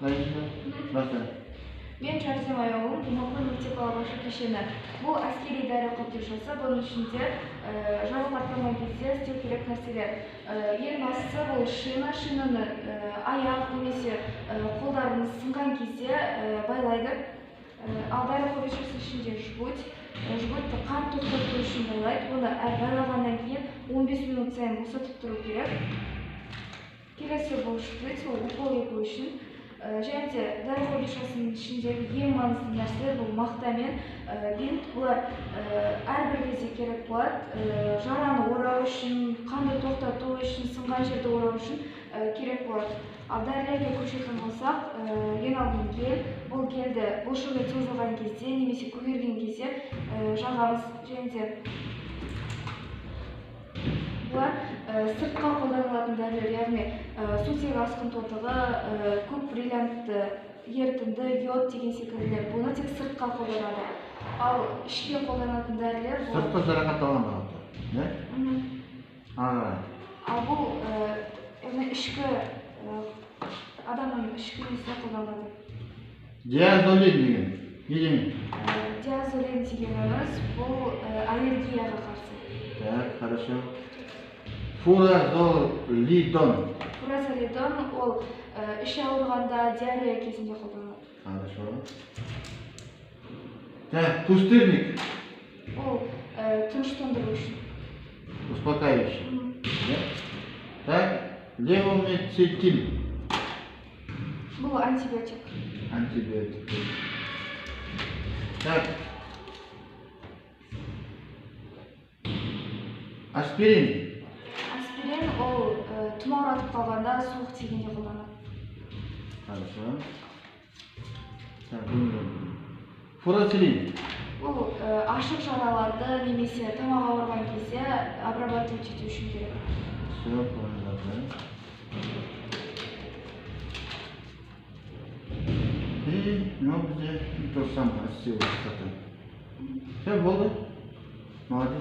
Dayıcı. Nasıl? Men Çarşambayog'um Jumaqul municipal boshqa kishini. Bu askeriy daire qoptirishsa, bunun içinde jarohatlagan кезде isteu kerak narsalar. Eng bastisi bu shinani oyoq немесе qo'llarini singan кезде baylaydi. Al daire qoptirishsa içinde jgut. Jgutni qon to'xtab turish uchun baylaydi. Buni baylagandan keyin 15 minut sayin bo'shatib turish kerak. Kelesi bu shprit, u ukol yapuu uchun. Және де дәрі қобдишасының ішіндегі ең маңызды нәрселер бұл мақта мен бинт. Бұлар әрбір кезде керек болады. Жараны орау үшін, қанды тоқтату үшін, сынған жерді орау үшін керек болады. Ал дәрілерге көшетін болсақ, ең алдымен гель. Бұл гельді бұлшықет созылған кезде немесе көгерген кезде жағамыз. Және де бұлар сыртқа қолданылатын дәрілер, яғни сутек асқын тотығы, көк бриллиантты, ерітінді, йод деген секілділер. Бұны тек сыртқа қолданады. Ал ішке қолданатын дәрілер бұл... Сыртқа жарақат алған бағытта, не? Ал бұл ішкі адамның ішкі несіне қолданады. Диазолин деген, не деген? Диазолин дегеніміз бұл аллергияға қарсы. Так, хорошо. Фуразолидон. Фуразолидон ол іші ауырғанда, диарея кезінде қолданылады. Хорошо. Так, пустырник. Ол тыныштандыру үшін. Успокаивающий. Так, левомецетин. Бұл антибиотик. Антибиотик. Так. Аспирин. Аспирин ол тұмауратып қалғанда, суық тигенде қолданады. Хорошо. Так, фурацилин. Бұл ашық жараларды немесе тамақ ауырған кезде обрабатывать ету үшін керек. Все, понял. И, ну, где то же самое, все, Все, было? Молодец.